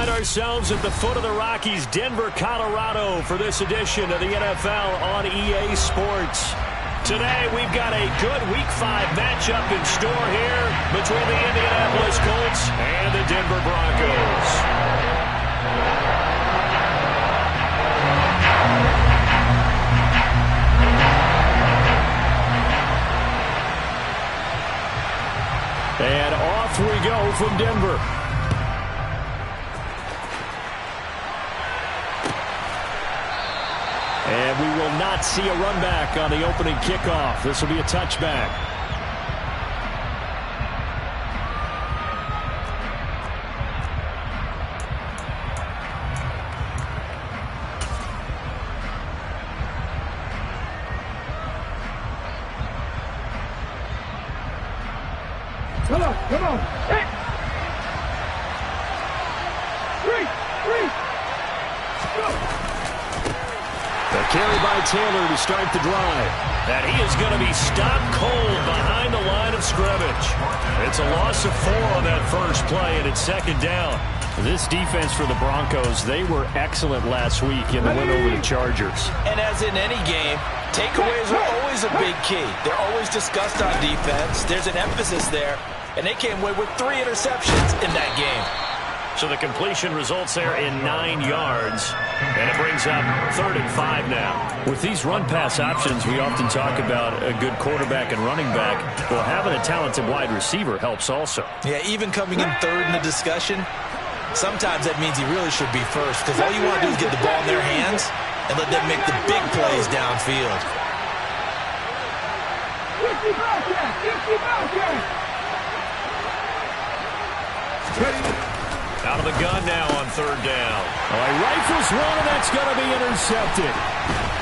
find ourselves at the foot of the Rockies, Denver, Colorado, for this edition of the NFL on EA Sports. Today, we've got a good Week 5 matchup in store here between the Indianapolis Colts and the Denver Broncos. And off we go from Denver. And we will not see a run back on the opening kickoff. This will be a touchback. Come on. Hey. Three. Go. The carry by Taylor to start the drive. And he is going to be stopped cold behind the line of scrimmage. It's a loss of 4 on that first play, and it's second down. This defense for the Broncos, they were excellent last week in the win over the Chargers. And as in any game, takeaways are always a big key. They're always discussed on defense. There's an emphasis there, and they came away with 3 interceptions in that game. So the completion results there in 9 yards, and it brings up 3rd and 5 now. With these run-pass options, we often talk about a good quarterback and running back. Well, having a talented wide receiver helps also. Yeah, even coming in 3rd in the discussion, sometimes that means he really should be first, because all you want to do is get the ball in their hands and let them make the big plays downfield. Out of the gun now on 3rd down. Oh, he rifles one, and that's going to be intercepted.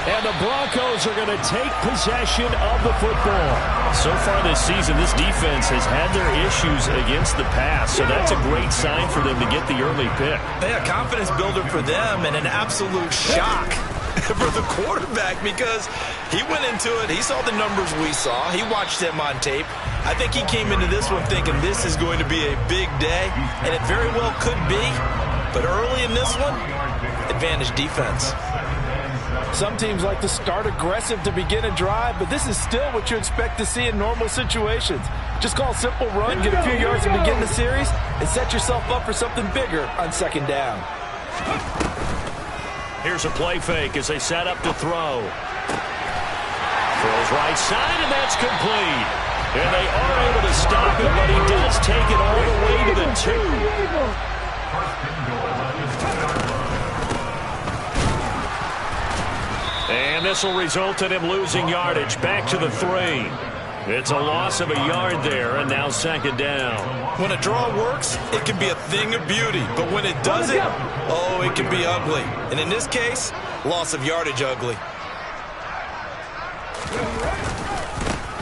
And the Broncos are going to take possession of the football. So far this season, this defense has had their issues against the pass, so that's a great sign for them to get the early pick. Yeah, confidence builder for them, and an absolute shock for the quarterback, because he went into it, he saw the numbers we saw, he watched them on tape. I think he came into this one thinking this is going to be a big day, and it very well could be, but early in this one, advantage defense. Some teams like to start aggressive to begin a drive, but this is still what you expect to see in normal situations. Just call a simple run, get a few yards to begin the series, and set yourself up for something bigger on 2nd down. Here's a play fake as they set up to throw. Throws right side, and that's complete. And they are able to stop him, but he does take it all the way to the 2. And this will result in him losing yardage back to the 3. It's a loss of a yard there, and now 2nd down. When a draw works, it can be a thing of beauty. But when it doesn't, oh, it can be ugly. And in this case, loss of yardage ugly.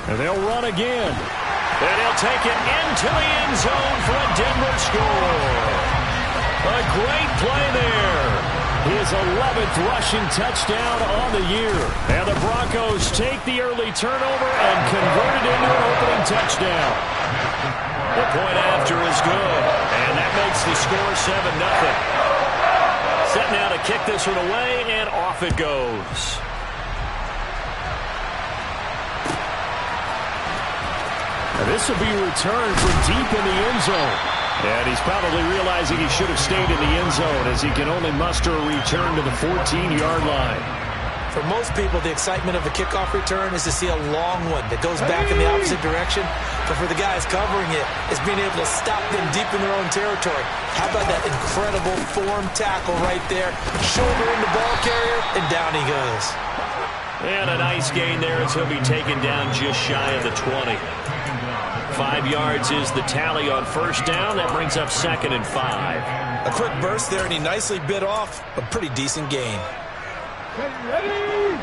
And they'll run again. And he'll take it into the end zone for a Denver score. A great play there. His 11th rushing touchdown on the year. And the Broncos take the early turnover and convert it into an opening touchdown. The point after is good. And that makes the score 7-0. Set now to kick this one away, and off it goes. And this will be returned from deep in the end zone. And he's probably realizing he should have stayed in the end zone, as he can only muster a return to the 14-yard line. For most people, the excitement of a kickoff return is to see a long one that goes back in the opposite direction. But for the guys covering it, it's being able to stop them deep in their own territory. How about that incredible form tackle right there? Shoulder in the ball carrier, and down he goes. And a nice gain there as he'll be taken down just shy of the 20. 5 yards is the tally on 1st down. That brings up 2nd and 5. A quick burst there, and he nicely bit off a pretty decent gain. Ready?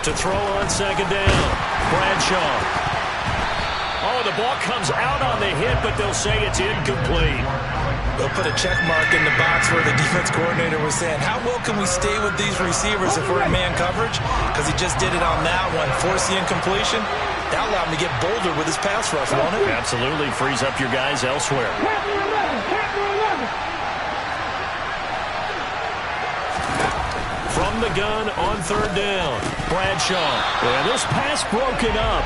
To throw on 2nd down, Bradshaw. Oh, the ball comes out on the hit, but they'll say it's incomplete. They'll put a check mark in the box where the defense coordinator was saying, how well can we stay with these receivers if we're in man coverage? Because he just did it on that one. Force the incompletion. That allowed him to get bolder with his pass rush, won't it? Absolutely frees up your guys elsewhere. From the gun on third down, Bradshaw. And this pass broken up.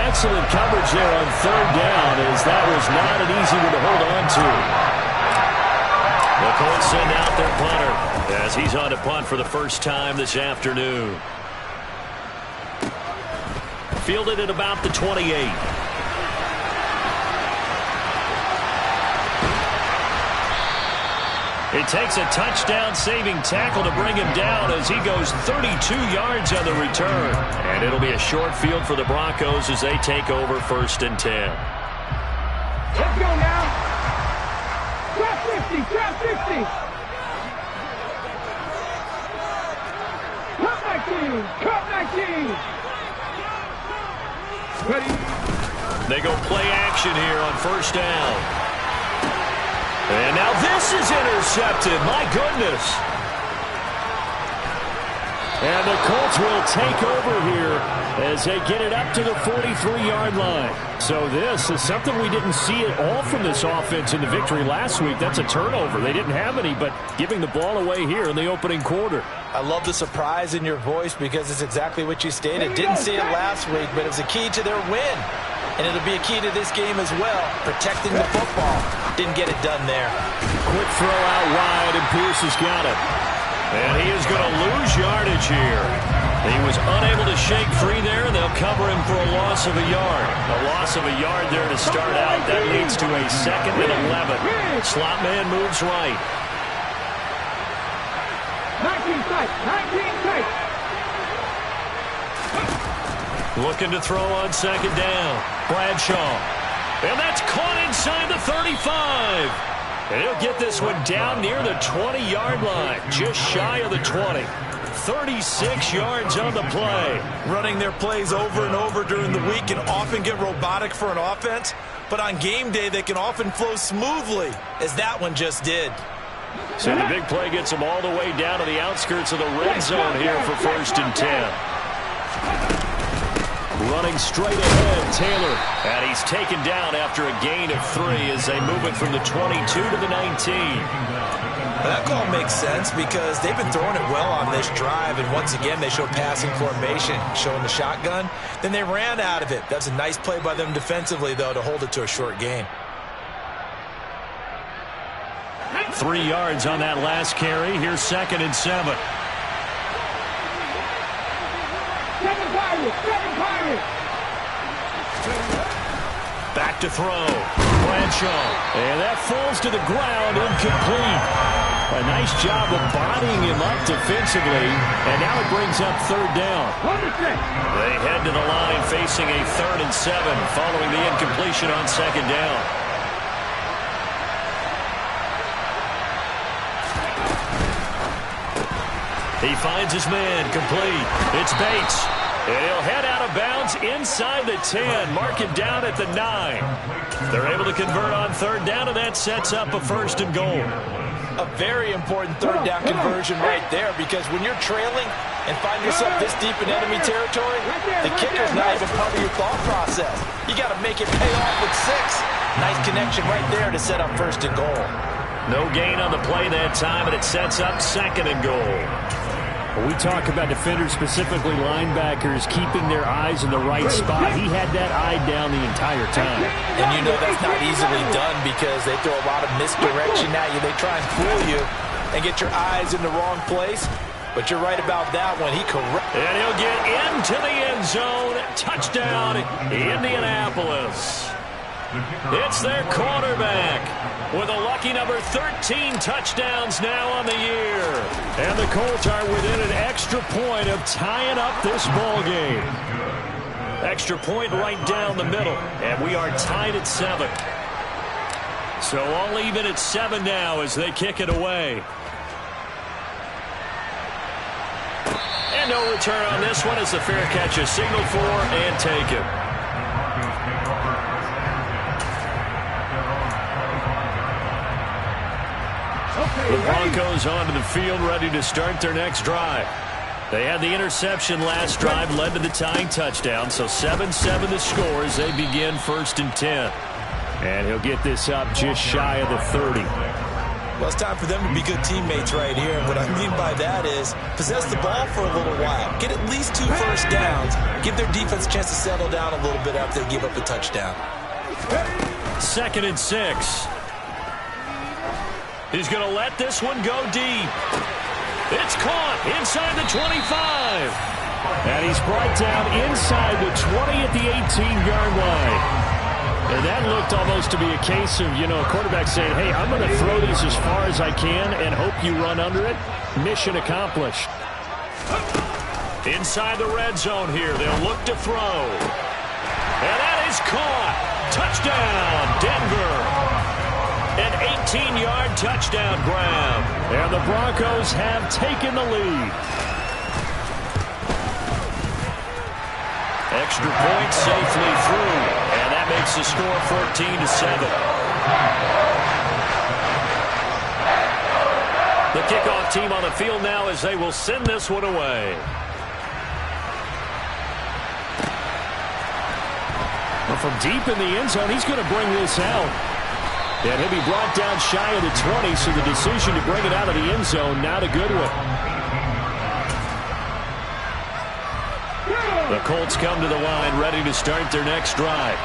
Excellent coverage there on third down, as that was not an easy one to hold on to. The Colts send out their punter as he's on to punt for the first time this afternoon. Fielded at about the 28. It takes a touchdown-saving tackle to bring him down as he goes 32 yards on the return. And it'll be a short field for the Broncos as they take over 1st and 10. Let's go now. Drop 50, drop 50. Cut 19, cut 19. Ready. They go play action here on 1st down. And now this is intercepted. My goodness. And the Colts will take over here as they get it up to the 43-yard line. So this is something we didn't see at all from this offense in the victory last week. That's a turnover. They didn't have any, but giving the ball away here in the opening quarter. I love the surprise in your voice because it's exactly what you stated. Didn't see it last week, but it was a key to their win. And it'll be a key to this game as well, protecting the football. Didn't get it done there. Quick throw out wide, and Pierce has got it. And he is going to lose yardage here. He was unable to shake free there, and they'll cover him for a loss of a yard. A loss of a yard there to start out. That leads to a 2nd and 11. Slot man moves right. 19 tight, 19 tight. Looking to throw on 2nd down. Bradshaw. And that's caught inside the 35. And he'll get this one down near the 20-yard line. Just shy of the 20. 36 yards on the play. Running their plays over and over during the week can often get robotic for an offense. But on game day, they can often flow smoothly, as that one just did. So the big play gets them all the way down to the outskirts of the red zone here for 1st and 10. Running straight ahead, Taylor. And he's taken down after a gain of 3 as they move it from the 22 to the 19. That call makes sense because they've been throwing it well on this drive, and once again they show passing formation, showing the shotgun. Then they ran out of it. That's a nice play by them defensively, though, to hold it to a short gain. 3 yards on that last carry. Here's 2nd and 7. Back to throw. Bradshaw. And that falls to the ground, incomplete. A nice job of bodying him up defensively. And now it brings up 3rd down. They head to the line facing a 3rd and 7 following the incompletion on 2nd down. He finds his man, complete. It's Bates. And he'll head out of bounds inside the 10. Mark it down at the 9. They're able to convert on 3rd down, and that sets up a 1st and goal. A very important 3rd down conversion right there, because when you're trailing and find yourself this deep in enemy territory, the kicker's not even part of your thought process. You got to make it pay off with 6. Nice connection right there to set up 1st and goal. No gain on the play that time, and it sets up 2nd and goal. When we talk about defenders, specifically linebackers, keeping their eyes in the right spot, he had that eye down the entire time. And you know that's not easily done because they throw a lot of misdirection at you. They try and fool you and get your eyes in the wrong place. But you're right about that one. And he'll get into the end zone. Touchdown, Indianapolis. It's their quarterback with a lucky number 13 touchdowns now on the year. And the Colts are within an extra point of tying up this ball game. Extra point right down the middle. And we are tied at 7. So all even at 7 now as they kick it away. And no return on this one as the fair catch is signaled for and taken. The Broncos onto the field ready to start their next drive. They had the interception last drive, led to the tying touchdown, so 7-7 the score as they begin 1st and 10. And he'll get this up just shy of the 30. Well, it's time for them to be good teammates right here. And what I mean by that is possess the ball for a little while. Get at least 2 first downs. Give their defense a chance to settle down a little bit after they give up a touchdown. 2nd and 6. He's going to let this one go deep. It's caught inside the 25. And he's brought down inside the 20 at the 18-yard line. And that looked almost to be a case of, a quarterback saying, hey, I'm going to throw this as far as I can and hope you run under it. Mission accomplished. Inside the red zone here, they'll look to throw. And that is caught. Touchdown, Denver. An 18-yard touchdown grab. And the Broncos have taken the lead. Extra point safely through. And that makes the score 14-7. The kickoff team on the field now as they will send this one away. Well, from deep in the end zone, he's going to bring this out. And he'll be brought down shy of the 20, so the decision to bring it out of the end zone, not a good one. The Colts come to the line, ready to start their next drive.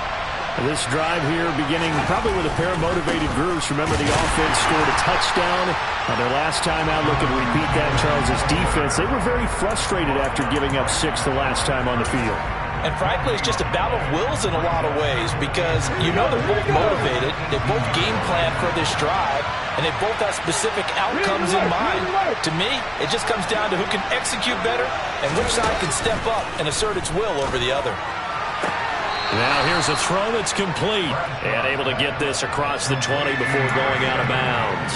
This drive here beginning probably with a pair of motivated groups. Remember, the offense scored a touchdown on their last time out. Looking to repeat that. Charles' defense, they were very frustrated after giving up 6 the last time on the field. And frankly, it's just a battle of wills in a lot of ways because they're both motivated. They both game plan for this drive, and they both have specific outcomes in mind. To me, it just comes down to who can execute better and which side can step up and assert its will over the other. Now here's a throw that's complete and able to get this across the 20 before going out of bounds.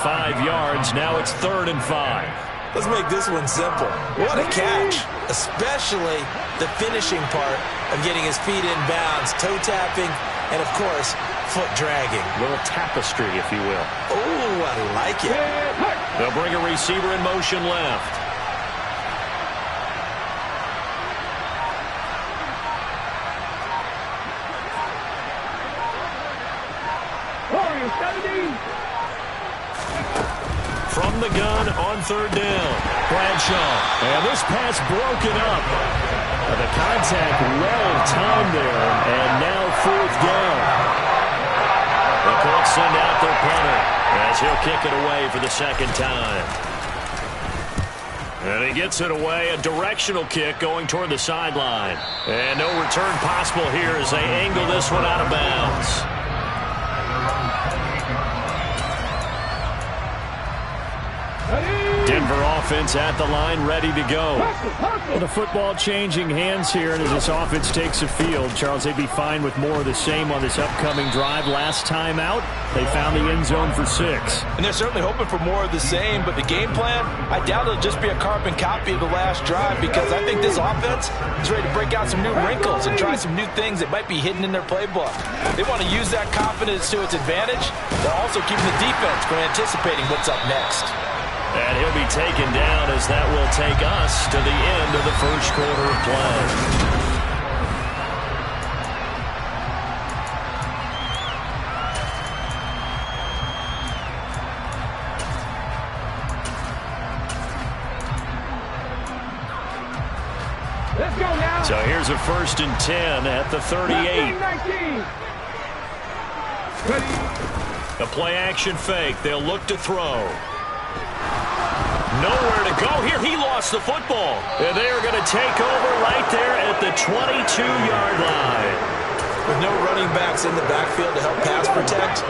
5 yards. Now it's 3rd and 5. Let's make this one simple. What a catch, especially the finishing part of getting his feet in bounds, toe tapping, and, of course, foot dragging. A little tapestry, if you will. Oh, I like it. They'll bring a receiver in motion left. From the gun on 3rd down. Bradshaw. And this pass broken up. The contact well timed there. And now 4th down. The Colts send out their punter as he'll kick it away for the 2nd time. And he gets it away. A directional kick going toward the sideline. And no return possible here as they angle this one out of bounds. Denver offense at the line, ready to go. Well, the football changing hands here, and as this offense takes the field, Charles, they'd be fine with more of the same on this upcoming drive. Last time out, they found the end zone for 6. And they're certainly hoping for more of the same, but the game plan, I doubt it'll just be a carbon copy of the last drive because I think this offense is ready to break out some new wrinkles and try some new things that might be hidden in their playbook. They want to use that confidence to its advantage. They're also keeping the defense from anticipating what's up next. And he'll be taken down as that will take us to the end of the 1st quarter of play. Let's go now. So here's a 1st and 10 at the 38. 19. The play action fake. They'll look to throw. Nowhere to go here. He lost the football. And they are going to take over right there at the 22-yard line. With no running backs in the backfield to help pass protect,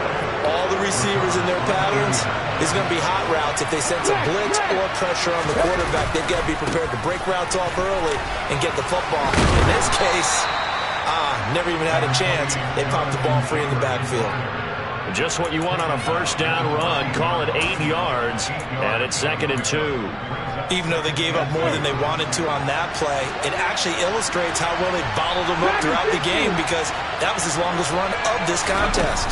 all the receivers in their patterns is going to be hot routes. If they sense a blitz or pressure on the quarterback, they've got to be prepared to break routes off early and get the football. In this case, never even had a chance. They popped the ball free in the backfield. Just what you want on a 1st down run. Call it 8 yards, and it's 2nd and 2. Even though they gave up more than they wanted to on that play, it actually illustrates how well they bottled them up throughout the game because that was his longest run of this contest.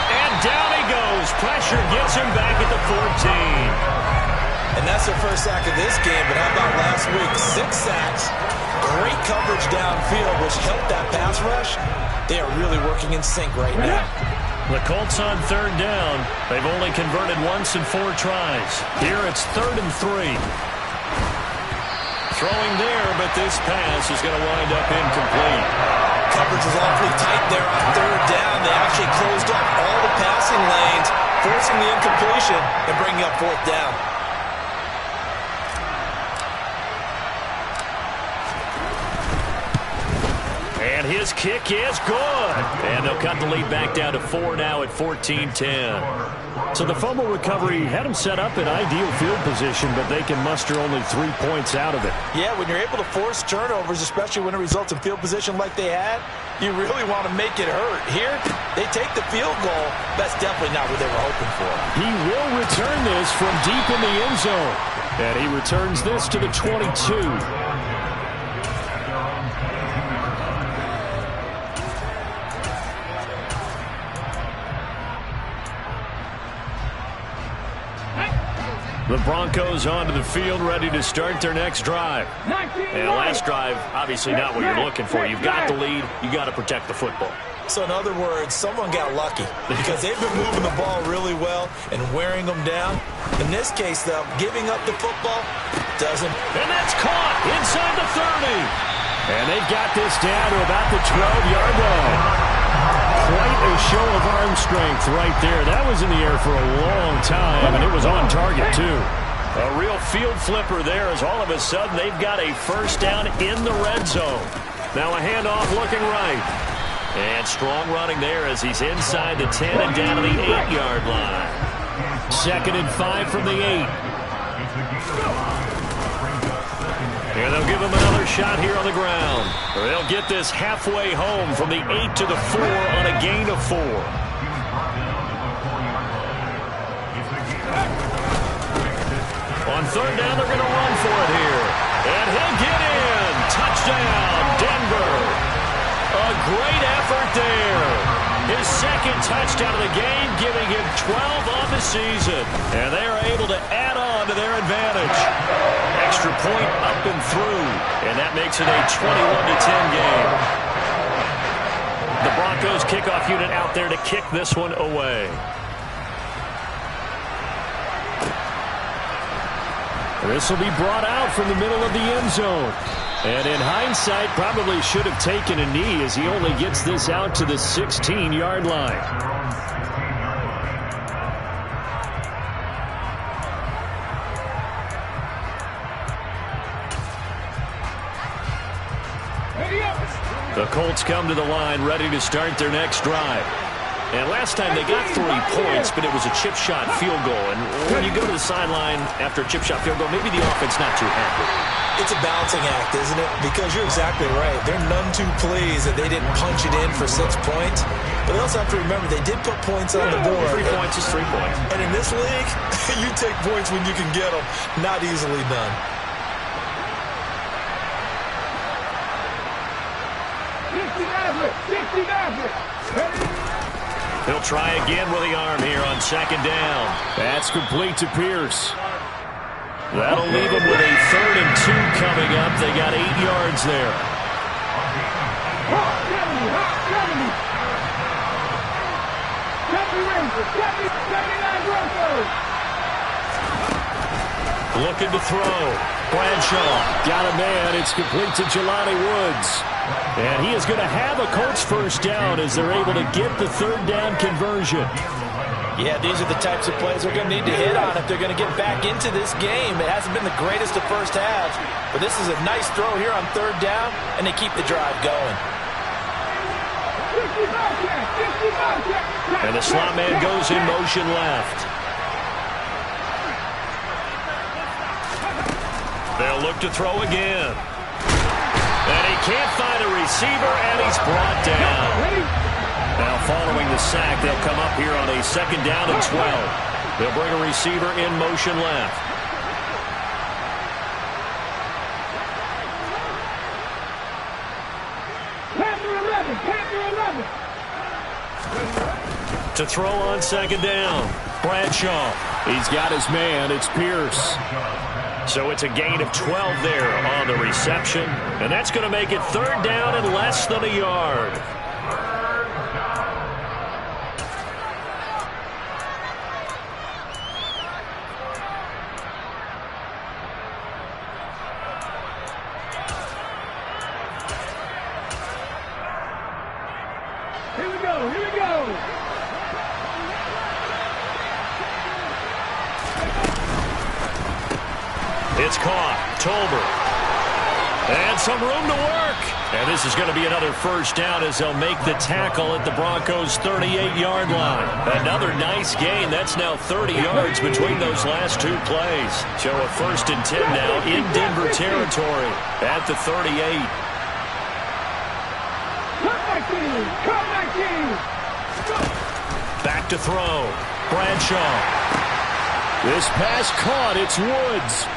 And down he goes, pressure gets him back at the 14. And that's their first sack of this game, but how about last week? 6 sacks, great coverage downfield, which helped that pass rush. They are really working in sync right now. The Colts on 3rd down. They've only converted once in 4 tries. Here it's 3rd and 3. Throwing there, but this pass is going to wind up incomplete. Coverage is awfully tight there on 3rd down. They actually closed off all the passing lanes, forcing the incompletion and bringing up 4th down. And his kick is good. And they'll cut the lead back down to 4 now at 14-10. So the fumble recovery had them set up in ideal field position, but they can muster only 3 points out of it. Yeah, when you're able to force turnovers, especially when it results in field position like they had, you really want to make it hurt. Here, they take the field goal. That's definitely not what they were hoping for. He will return this from deep in the end zone. And he returns this to the 22. The Broncos onto the field, ready to start their next drive. And last drive, obviously not what you're looking for. You've got the lead. You got to protect the football. So in other words, someone got lucky because they've been moving the ball really well and wearing them down. In this case, though, giving up the football doesn't. And that's caught inside the 30. And they've got this down to about the 12-yard line. Quite a show of arm strength right there. That was in the air for a long time, and it was on target, too. A real field flipper there as all of a sudden they've got a first down in the red zone. Now a handoff looking right. And strong running there as he's inside the 10 and down to the 8-yard line. 2nd and 5 from the 8. And they'll give him another shot here on the ground. Or they'll get this halfway home from the 8 to the 4 on a gain of 4. On 3rd down, they're going to run for it here. And he'll get in. Touchdown, Denver. A great effort there. His 2nd touchdown of the game, giving him 12 on the season. And they are able to add on to their advantage. Extra point up and through. And that makes it a 21-10 game. The Broncos kickoff unit out there to kick this one away. This will be brought out from the middle of the end zone. And in hindsight, probably should have taken a knee as he only gets this out to the 16-yard line. The Colts come to the line ready to start their next drive. And last time they got 3 points, but it was a chip shot field goal. And when you go to the sideline after a chip shot field goal, maybe the offense not too happy. It's a balancing act, isn't it? Because you're exactly right. They're none too pleased that they didn't punch it in for 6 points. But they also have to remember they did put points on the board. 3 points is 3 points. And in this league, you take points when you can get them. Not easily done. He'll try again with the arm here on 2nd down. That's complete to Pierce. That'll leave them with a 3rd and 2 coming up. They got 8 yards there. Looking to throw. Bradshaw got a man. It's complete to Jelani Woods. And he is going to have a Colts first down as they're able to get the 3rd down conversion. Yeah, these are the types of plays they're going to need to hit on if they're going to get back into this game. It hasn't been the greatest of first halves, but this is a nice throw here on 3rd down, and they keep the drive going. And the slot man goes in motion left. They'll look to throw again. And he can't find a receiver, and he's brought down. Now following the sack, they'll come up here on a 2nd down and 12. They'll bring a receiver in motion left. To throw on 2nd down. Bradshaw. He's got his man. It's Pierce. So it's a gain of 12 there on the reception. And that's going to make it 3rd down and less than a yard. Here we go, here we go. It's caught. Tolbert. And some room to work. And this is going to be another 1st down as they'll make the tackle at the Broncos' 38-yard line. Another nice gain. That's now 30 yards between those last 2 plays. So a 1st and 10 now in Denver territory at the 38. Come back in. Back to throw. Bradshaw. This pass caught. It's Woods.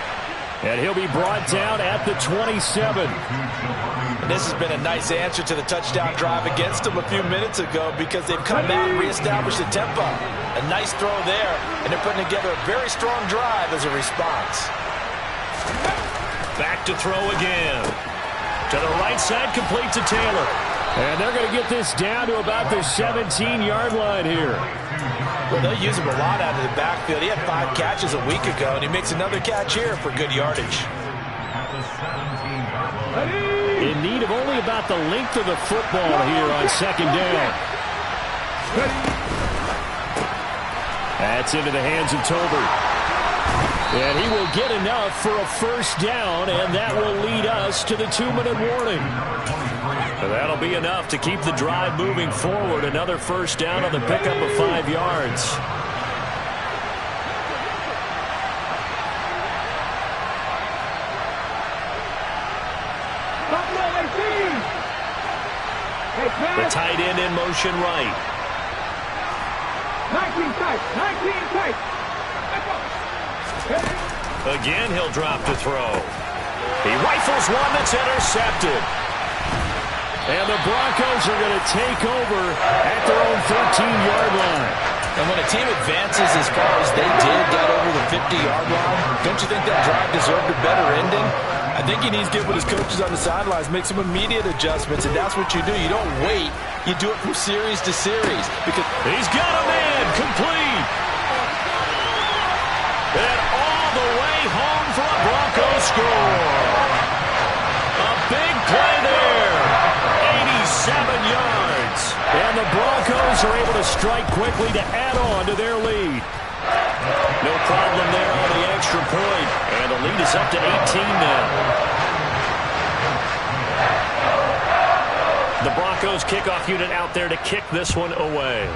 And he'll be brought down at the 27. And this has been a nice answer to the touchdown drive against them a few minutes ago because they've come out and reestablished the tempo. A nice throw there, and they're putting together a very strong drive as a response. Back to throw again. To the right side, complete to Taylor. And they're going to get this down to about the 17-yard line here. Well, they'll use him a lot out of the backfield. He had 5 catches a week ago, and he makes another catch here for good yardage. In need of only about the length of the football here on 2nd down. That's into the hands of Tolbert. And he will get enough for a 1st down, and that will lead us to the 2-minute warning. And that'll be enough to keep the drive moving forward. Another 1st down on the pickup of 5 yards. The tight end in motion right. 19 tight, 19 tight. Again, he'll drop to throw. He rifles one that's intercepted. And the Broncos are going to take over at their own 13-yard line. And when a team advances as far as they did, got over the 50-yard line, don't you think that drive deserved a better ending? I think he needs to get with his coaches on the sidelines, make some immediate adjustments, and that's what you do. You don't wait. You do it from series to series. Because he's got a man complete. And all the way home for a Broncos score. A big play there. 87 yards. And the Broncos are able to strike quickly to add on to their lead. No problem there on the extra point. And the lead is up to 18 now. The Broncos kickoff unit out there to kick this one away.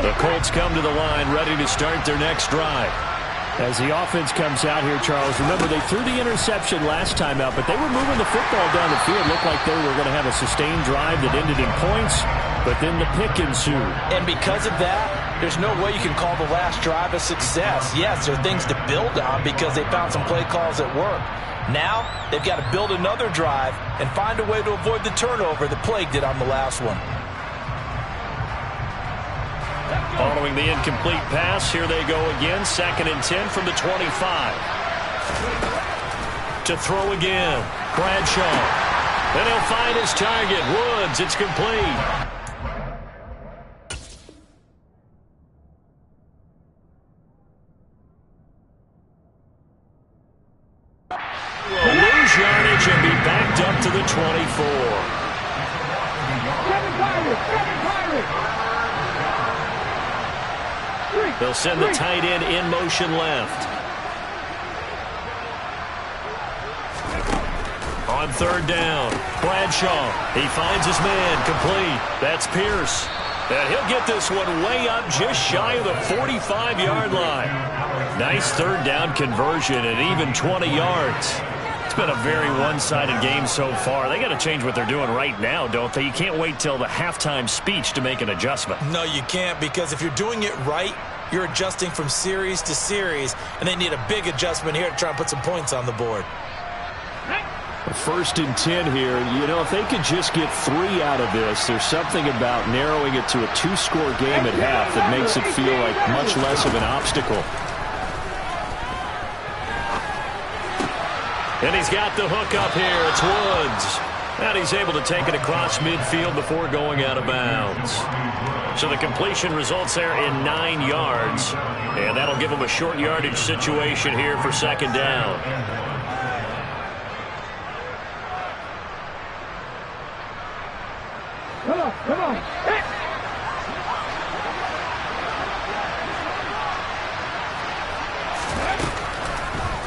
The Colts come to the line, ready to start their next drive. As the offense comes out here, Charles, remember they threw the interception last time out, but they were moving the football down the field. Looked like they were going to have a sustained drive that ended in points, but then the pick ensued. And because of that, there's no way you can call the last drive a success. Yes, there are things to build on because they found some play calls that work. Now, they've got to build another drive and find a way to avoid the turnover that plagued it on the last one. Following the incomplete pass, here they go again. 2nd and 10 from the 25. To throw again. Bradshaw. And he'll find his target. Woods, it's complete. Will lose yardage and be backed up to the 24. 7 Pirates. They'll send the tight end in motion left. On 3rd down, Bradshaw. He finds his man complete. That's Pierce. And he'll get this one way up just shy of the 45-yard line. Nice 3rd down conversion and even 20 yards. It's been a very one-sided game so far. They got to change what they're doing right now, don't they? You can't wait till the halftime speech to make an adjustment. No, you can't, because if you're doing it right, You're adjusting from series to series, and they need a big adjustment here to try and put some points on the board. First and 10 here. You know, if they could just get 3 out of this, there's something about narrowing it to a 2-score game at half that makes it feel like much less of an obstacle. And he's got the hook up here. It's Woods. And he's able to take it across midfield before going out of bounds. So the completion results there in 9 yards. And that'll give him a short yardage situation here for second down. Come on, come on. Hey.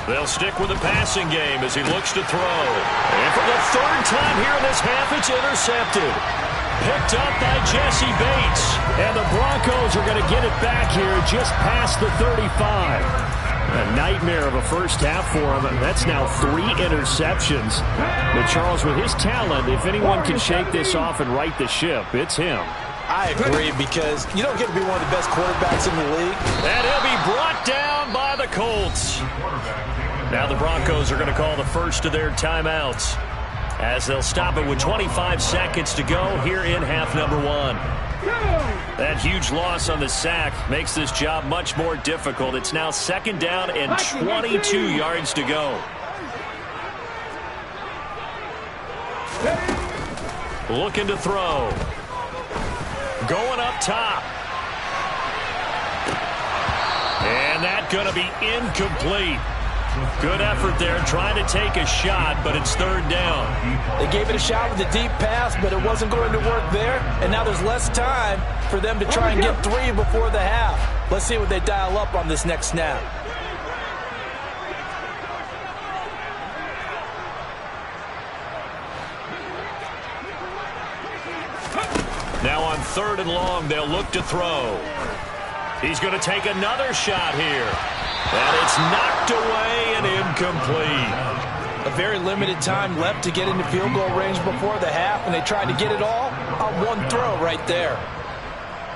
They'll stick with the passing game as he looks to throw. And for the 3rd time here in this half, it's intercepted. Picked up by Jesse Bates. And the Broncos are going to get it back here just past the 35. A nightmare of a first half for him. That's now 3 interceptions. But Charles, with his talent, if anyone can shake this off and right the ship, it's him. I agree, because you don't get to be one of the best quarterbacks in the league. And he'll be brought down by the Colts. Now the Broncos are going to call the first of their timeouts as they'll stop it with 25 seconds to go here in half number 1. That huge loss on the sack makes this job much more difficult. It's now second down and 22 yards to go. Looking to throw. Going up top. And that's going to be incomplete. Good effort there trying to take a shot, but it's 3rd down. They gave it a shot with a deep pass, but it wasn't going to work there. And now there's less time for them to try and get 3 before the half. Let's see what they dial up on this next snap. Now on 3rd and long, they'll look to throw. He's going to take another shot here. And it's knocked away and incomplete. A very limited time left to get into field goal range before the half, and they tried to get it all on one throw right there.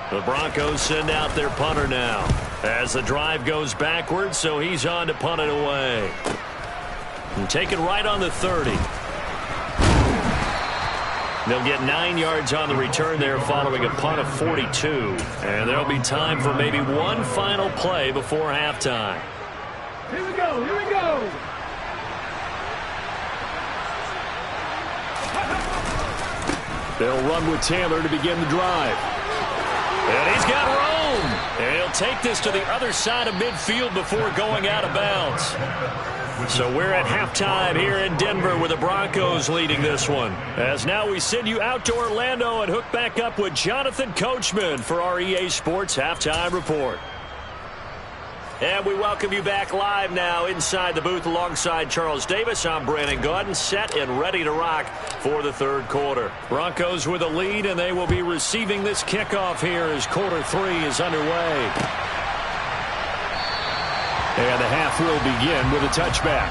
The Broncos send out their punter now as the drive goes backwards, so he's on to punt it away. And take it right on the 30. They'll get 9 yards on the return there following a punt of 42. And there'll be time for maybe one final play before halftime. Here we go, here we go. They'll run with Taylor to begin the drive. And he's got room. And he'll take this to the other side of midfield before going out of bounds. So we're at halftime here in Denver with the Broncos leading this one. As now we send you out to Orlando and hook back up with Jonathan Coachman for our EA Sports Halftime Report. And we welcome you back live now inside the booth alongside Charles Davis. I'm Brandon Gaudin, set and ready to rock for the 3rd quarter. Broncos with a lead, and they will be receiving this kickoff here as quarter 3 is underway. And the half will begin with a touchback.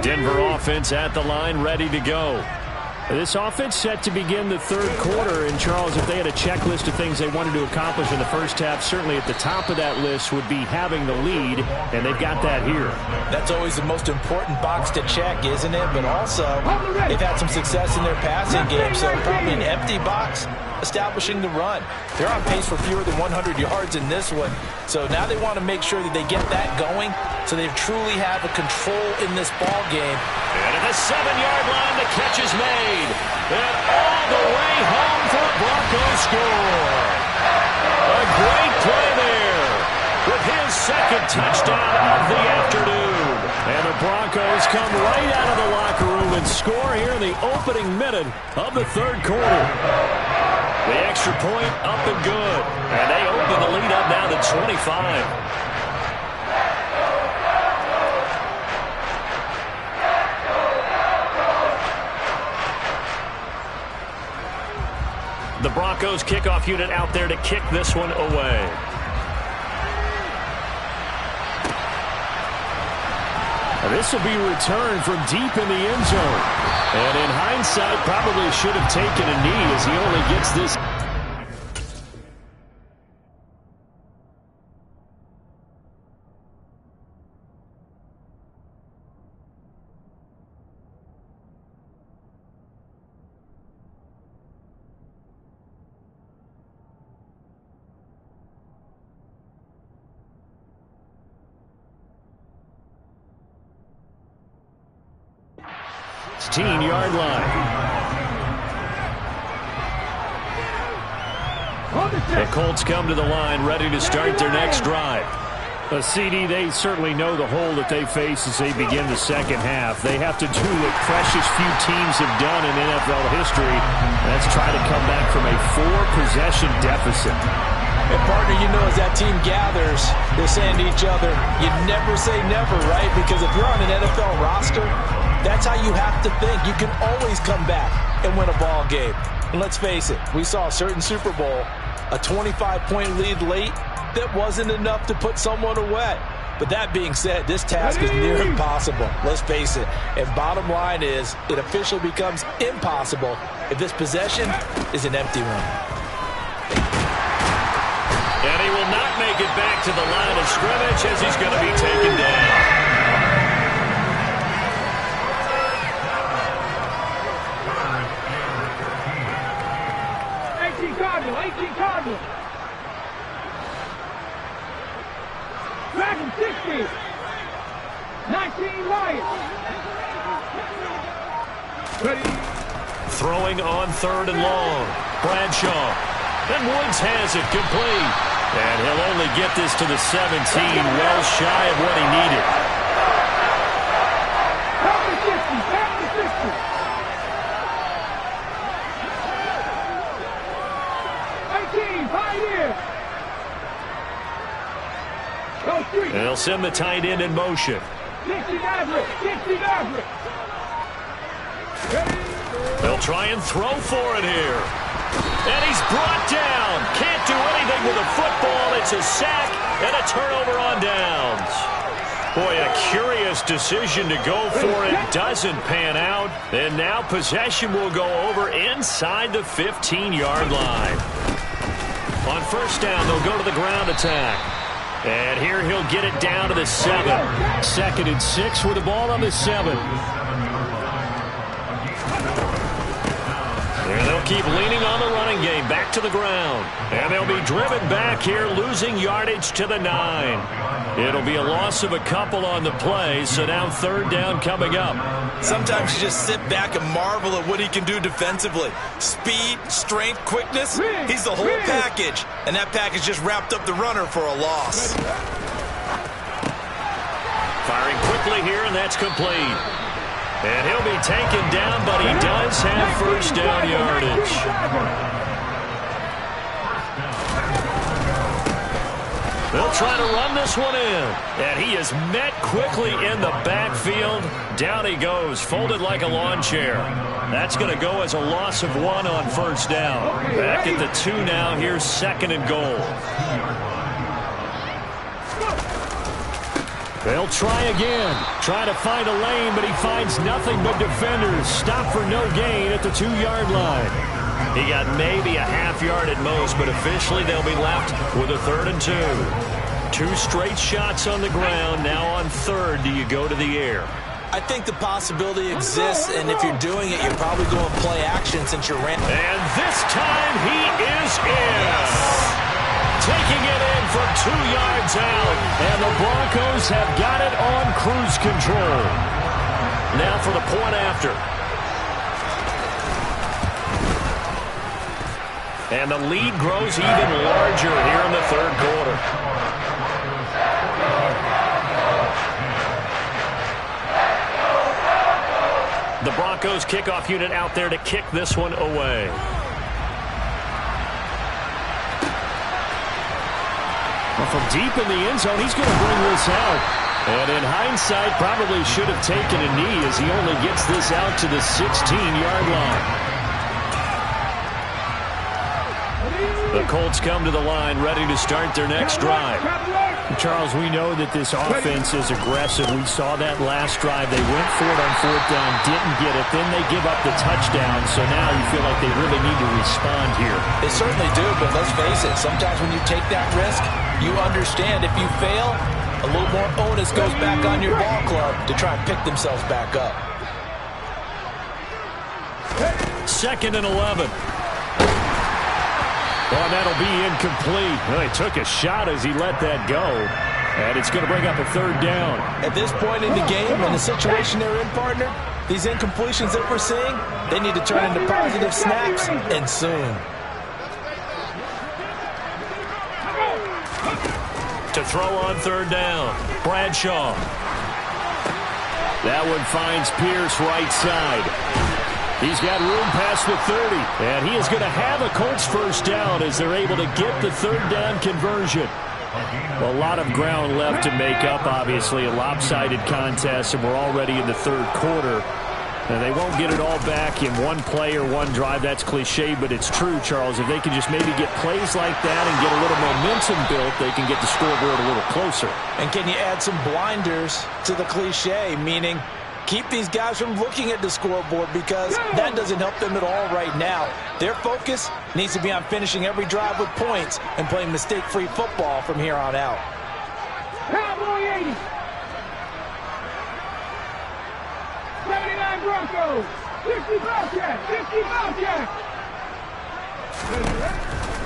Denver offense at the line, ready to go. This offense set to begin the 3rd quarter. And, Charles, if they had a checklist of things they wanted to accomplish in the first half, certainly at the top of that list would be having the lead, and they've got that here. That's always the most important box to check, isn't it? But also, they've had some success in their passing game, so probably an empty box establishing the run. They're on pace for fewer than 100 yards in this one, so now they want to make sure that they get that going so they truly have a control in this ball game. And at the 7-yard line, the catch is made. And all the way home for a Broncos score. A great play there with his 2nd touchdown of the afternoon. And the Broncos come right out of the locker room and score here in the opening minute of the 3rd quarter. The extra point up and good. And they open the lead up now to 25. The Broncos kickoff unit out there to kick this one away. This will be returned from deep in the end zone. And in hindsight, probably should have taken a knee as he only gets this. Yard line. The Colts come to the line ready to start their next drive. A CD, they certainly know the hole that they face as they begin the second half. They have to do what precious few teams have done in NFL history. That's try to come back from a 4-possession deficit. And partner, you know, as that team gathers, they're saying to each other, you never say never, right? Because if you're on an NFL roster, that's how you have to think. You can always come back and win a ball game. And let's face it, we saw a certain Super Bowl, a 25-point lead late that wasn't enough to put someone away. But that being said, this task is near impossible. Let's face it. And bottom line is, it officially becomes impossible if this possession is an empty one. And he will not make it back to the line of scrimmage as he's going to be taken down. 18 Cardinals. Dragon 60. 19 Lions. Ready. Throwing on 3rd and long. Bradshaw. And Woods has it complete. And he'll only get this to the 17, well shy of what he needed. Back to 60. Back to 60. 18, Pioneer. Go 3. And they'll send the tight end in motion. 60 Maverick. 60 Maverick. Ready. They'll try and throw for it here. And he's brought down. Can't do anything with a football. It's a sack and a turnover on downs. Boy, a curious decision to go for it. Doesn't pan out. And now possession will go over inside the 15-yard line. On 1st down, they'll go to the ground attack. And here he'll get it down to the 7. 2nd and 6 with the ball on the 7. And they'll keep leaning on the running game, back to the ground. And they'll be driven back here, losing yardage to the 9. It'll be a loss of a couple on the play, so now 3rd down coming up. Sometimes you just sit back and marvel at what he can do defensively. Speed, strength, quickness, he's the whole package. And that package just wrapped up the runner for a loss. Firing quickly here, and that's complete. And he'll be taken down, but he does have 1st down yardage. They'll try to run this one in. And he is met quickly in the backfield. Down he goes, folded like a lawn chair. That's going to go as a loss of 1 on 1st down. Back at the 2 now. Here's 2nd and goal. They'll try again. Trying to find a lane, but he finds nothing but defenders. Stop for no gain at the 2-yard line. He got maybe a half yard at most, but officially they'll be left with a 3rd and 2. 2 straight shots on the ground. Now on 3rd, do you go to the air? I think the possibility exists, and if you're doing it, you're probably going play action since you're ran. And this time he is in. Taking it in from 2 yards out. And the Broncos have got it on cruise control. Now for the point after. And the lead grows even larger here in the 3rd quarter. The Broncos kickoff unit out there to kick this one away. Well, from deep in the end zone, he's going to bring this out. And in hindsight, probably should have taken a knee as he only gets this out to the 16-yard line. The Colts come to the line, ready to start their next drive. Charles, we know that this offense is aggressive. We saw that last drive. They went for it on 4th down, didn't get it. Then they give up the touchdown. So now you feel like they really need to respond here. They certainly do, but let's face it. Sometimes when you take that risk, you understand if you fail, a little more onus goes back on your ball club to try and pick themselves back up. 2nd and 11. Well, that'll be incomplete. Well, he took a shot as he let that go. And it's going to bring up a 3rd down. At this point in the game, in the situation they're in, partner, these incompletions that we're seeing, they need to turn into positive snaps, and soon. To throw on 3rd down, Bradshaw. That one finds Pierce right side. He's got room past the 30, and he is going to have a Colts 1st down as they're able to get the 3rd down conversion. A lot of ground left to make up, obviously, a lopsided contest, and we're already in the 3rd quarter. And they won't get it all back in one play or one drive. That's cliche, but it's true, Charles. If they can just maybe get plays like that and get a little momentum built, they can get the scoreboard a little closer. And can you add some blinders to the cliche, meaning keep these guys from looking at the scoreboard, because that doesn't help them at all right now. Their focus needs to be on finishing every drive with points and playing mistake-free football from here on out. Cowboy 80. 79 Bronco. 60 Bobcat. 60 Bobcat.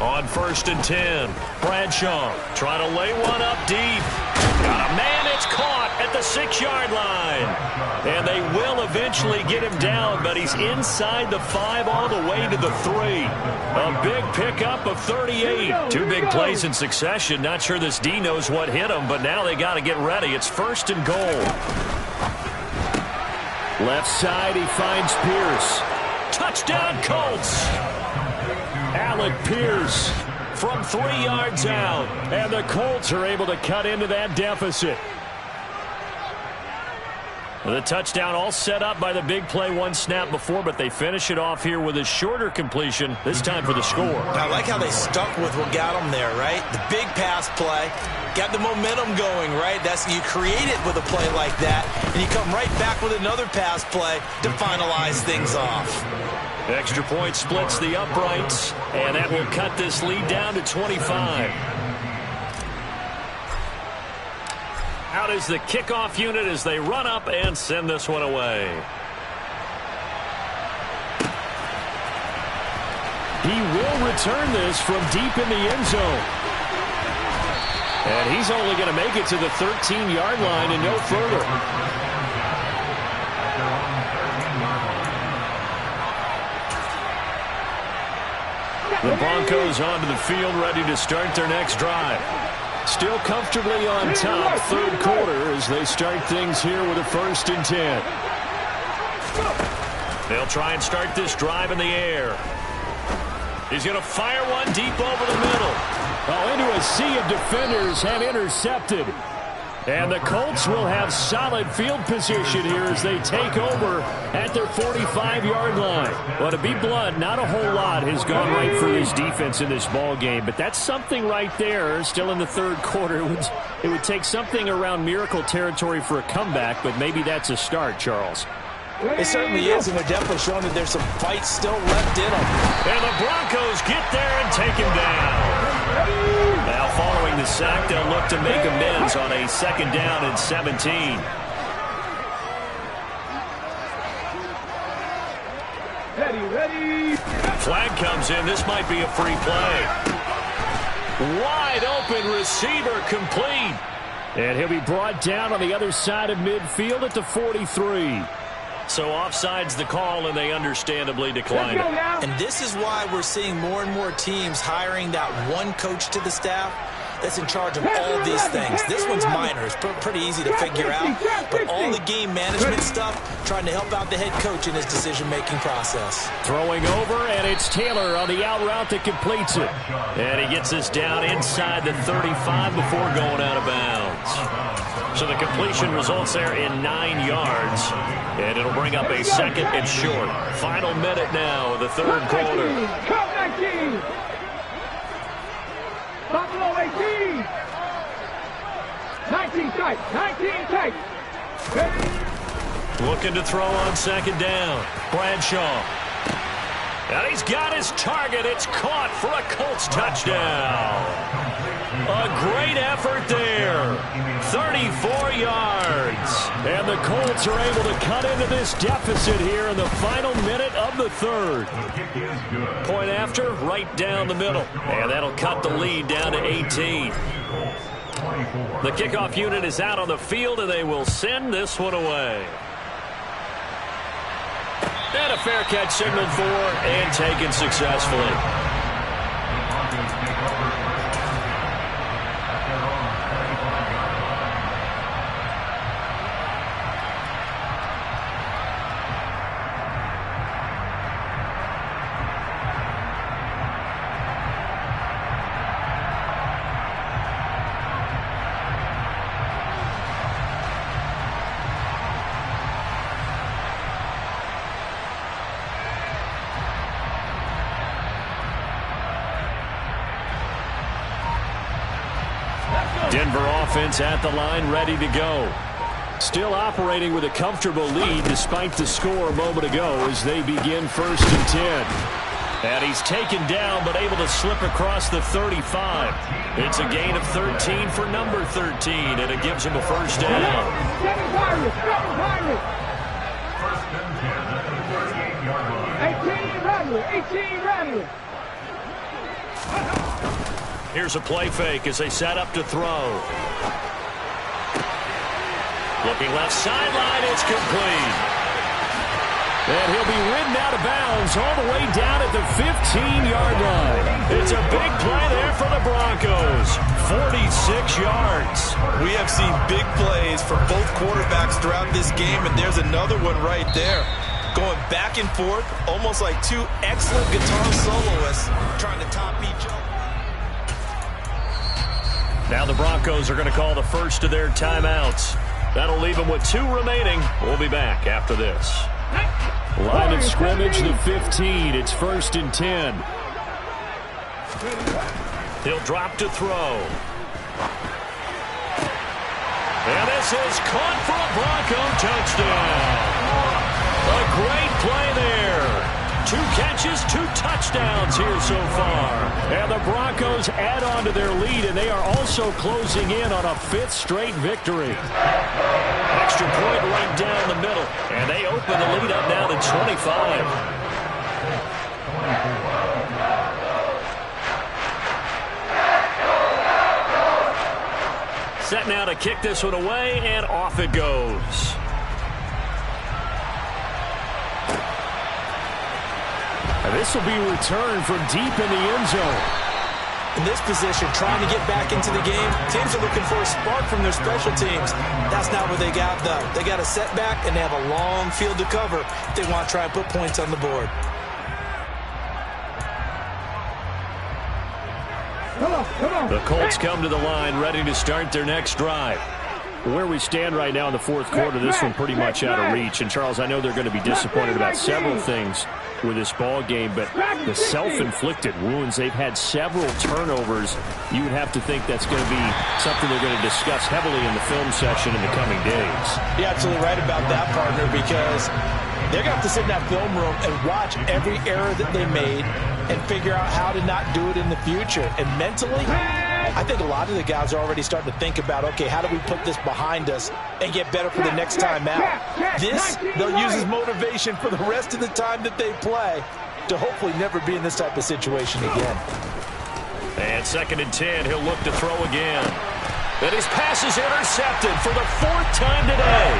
On 1st and 10, Bradshaw trying to lay one up deep. Got a man, it's caught at the 6-yard line. And they will eventually get him down, but he's inside the 5 all the way to the 3. A big pickup of 38. 2 big plays in succession. Not sure this D knows what hit him, but now they got to get ready. It's 1st and goal. Left side, he finds Pierce. Touchdown, Colts! Alec Pierce from 3 yards out, and the Colts are able to cut into that deficit. The touchdown all set up by the big play 1 snap before, but they finish it off here with a shorter completion, this time for the score. I like how they stuck with what got them there, right? The big pass play, got the momentum going, right? You create it with a play like that, and you come right back with another pass play to finalize things off. Extra point splits the uprights, and that will cut this lead down to 25. Out is the kickoff unit as they run up and send this one away. He will return this from deep in the end zone. And he's only going to make it to the 13-yard line and no further. The Broncos onto the field, ready to start their next drive. Still comfortably on top, 3rd quarter, as they start things here with a 1st and 10. They'll try and start this drive in the air. He's going to fire one deep over the middle. Oh, into a sea of defenders and intercepted. And the Colts will have solid field position here as they take over at their 45-yard line. Well, to be blunt, not a whole lot has gone right for this defense in this ball game, but that's something right there. Still in the 3rd quarter. It would take something around miracle territory for a comeback, but maybe that's a start, Charles. It certainly is, and they're definitely showing that there's some fight still left in them. And the Broncos get there and take him down. Now, following the sack, they'll look to make amends on a 2nd down and 17. Ready. Flag comes in. This might be a free play. Wide open receiver complete. And he'll be brought down on the other side of midfield at the 43. So offside's the call, and they understandably declined it. And this is why we're seeing more and more teams hiring that one coach to the staff that's in charge of all of these things. This one's minor. It's pretty easy to figure out. But all the game management stuff, trying to help out the head coach in his decision-making process. Throwing over, and it's Taylor on the out route that completes it. And he gets this down inside the 35 before going out of bounds. So the completion results there in 9 yards. And it'll bring up a 2nd and short. Final minute now of the 3rd quarter. tight. 19 tight. Looking to throw on second down. Bradshaw. And he's got his target. It's caught for a Colts touchdown. A great effort there. 34 yards. And the Colts are able to cut into this deficit here in the final minute of the third. Point after, right down the middle. And that'll cut the lead down to 18. The kickoff unit is out on the field, and they will send this one away. And a fair catch signaled for and taken successfully. Denver offense at the line, ready to go. Still operating with a comfortable lead despite the score a moment ago as they begin 1st and 10. And he's taken down but able to slip across the 35. It's a gain of 13 for number 13, and it gives him a first down. 7 targets. 18 Rattler. Here's a play fake as they set up to throw. Looking left sideline, it's complete. And he'll be ridden out of bounds all the way down at the 15-yard line. It's a big play there for the Broncos. 46 yards. We have seen big plays from both quarterbacks throughout this game, and there's another one right there. Going back and forth, almost like two excellent guitar soloists trying to top each other. Now the Broncos are going to call the first of their timeouts. That'll leave them with 2 remaining. We'll be back after this. Line of scrimmage, the 15. It's 1st and 10. He'll drop to throw. And this is caught for a Bronco touchdown. A great play there. 2 catches, 2 touchdowns here so far. And the Broncos add on to their lead, and they are also closing in on a 5th straight victory. Extra point right down the middle, and they open the lead up now to 25. Set now to kick this one away, and off it goes. And this will be returned from deep in the end zone. In this position, trying to get back into the game, teams are looking for a spark from their special teams. That's not what they got, though. They got a setback, and they have a long field to cover if they want to try and put points on the board. The Colts come to the line, ready to start their next drive. Where we stand right now in the 4th quarter, this one pretty much out of reach. And, Charles, I know they're going to be disappointed about several things with this ball game, but the self-inflicted wounds, they've had several turnovers. You would have to think that's going to be something they're going to discuss heavily in the film session in the coming days. You're absolutely right about that, partner, because they're going to have to sit in that film room and watch every error that they made and figure out how to not do it in the future. And mentally, I think a lot of the guys are already starting to think about, okay, how do we put this behind us and get better for the next time out? This, they'll use as motivation for the rest of the time that they play to hopefully never be in this type of situation again. And 2nd and 10, he'll look to throw again. And his pass is intercepted for the 4th time today.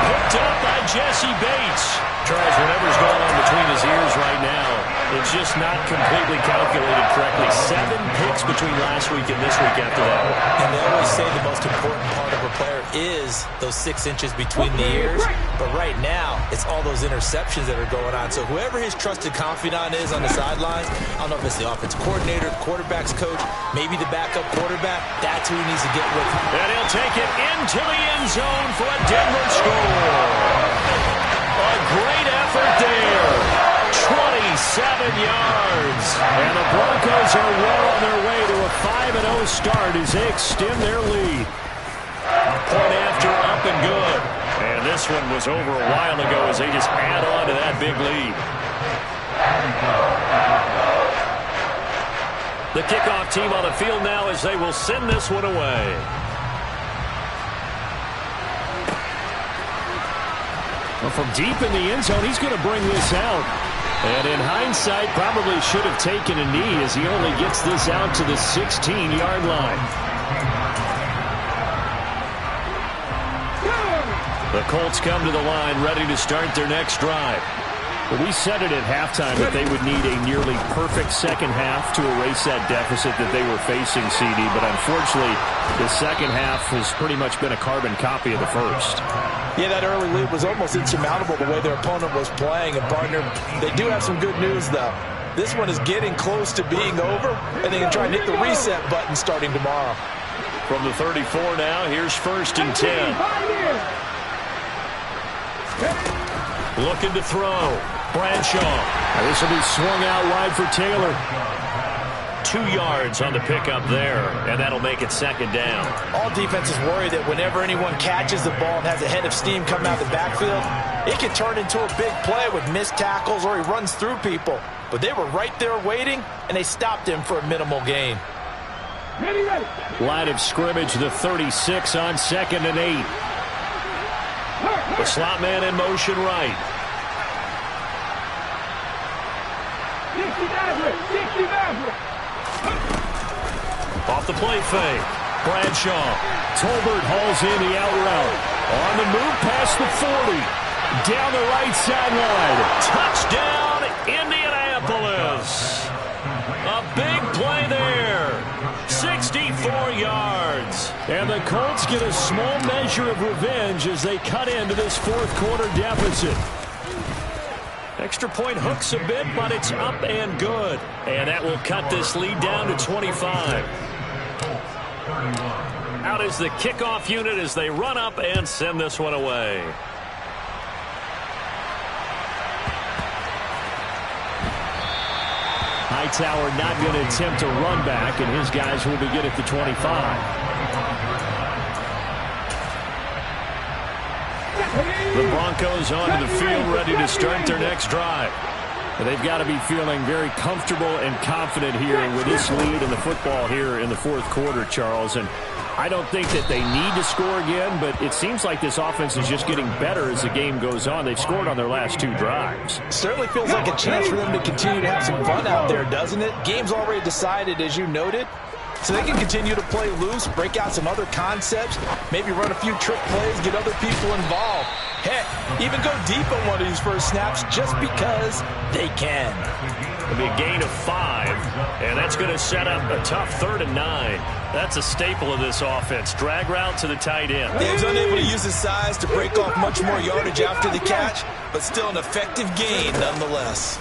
Picked up by Jesse Bates. Charles, whatever's going on between his ears right now, it's just not completely calculated correctly. 7 picks between last week and this week after that. And they always say the most important part of a player is those 6 inches between the ears. But right now, it's all those interceptions that are going on. So whoever his trusted confidant is on the sidelines, I don't know if it's the offensive coordinator, the quarterback's coach, maybe the backup quarterback, that's who he needs to get with. And he'll take it into the end zone for a Denver score. A great effort there. 27 yards. And the Broncos are well on their way to a 5-0 start as they extend their lead. this one was over a while ago as they just add on to that big lead. The kickoff team on the field now as they will send this one away. Well, from deep in the end zone, he's going to bring this out. And in hindsight, probably should have taken a knee as he only gets this out to the 16-yard line. The Colts come to the line ready to start their next drive. Well, we said it at halftime that they would need a nearly perfect second half to erase that deficit that they were facing, CD. But unfortunately, the second half has pretty much been a carbon copy of the first. Yeah, that early lead was almost insurmountable the way their opponent was playing. And, partner, they do have some good news, though. This one is getting close to being over, and they can try and hit the reset button starting tomorrow. From the 34 now, here's 1st and 10. Looking to throw. Bradshaw. Now this will be swung out wide for Taylor. 2 yards on the pickup there, and that'll make it 2nd down. All defenses worry that whenever anyone catches the ball and has a head of steam coming out of the backfield, it can turn into a big play with missed tackles or he runs through people. But they were right there waiting, and they stopped him for a minimal gain. Line of scrimmage, the 36 on 2nd and 8. The slot man in motion right. Off the play fake. Bradshaw. Tolbert hauls in the out route. On the move past the 40. Down the right sideline. Touchdown, Indianapolis. A big play there. 64 yards. And the Colts get a small measure of revenge as they cut into this 4th quarter deficit. Extra point hooks a bit, but it's up and good. And that will cut this lead down to 25. Out is the kickoff unit as they run up and send this one away. Hightower not going to attempt a run back, and his guys will begin at the 25. The Broncos onto the field ready to start their next drive. They've got to be feeling very comfortable and confident here with this lead in the football here in the 4th quarter, Charles. And I don't think that they need to score again, but it seems like this offense is just getting better as the game goes on. They've scored on their last 2 drives. Certainly feels like a chance for them to continue to have some fun out there, doesn't it? Game's already decided, as you noted. So they can continue to play loose, break out some other concepts, maybe run a few trick plays, get other people involved. Heck, even go deep on one of these first snaps just because they can. It'll be a gain of 5, and that's going to set up a tough 3rd and 9. That's a staple of this offense. Drag route to the tight end. Dave's unable to use his size to break off much more yardage after the catch, but still an effective gain nonetheless.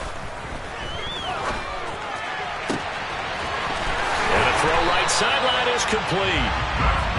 Throw right sideline is complete.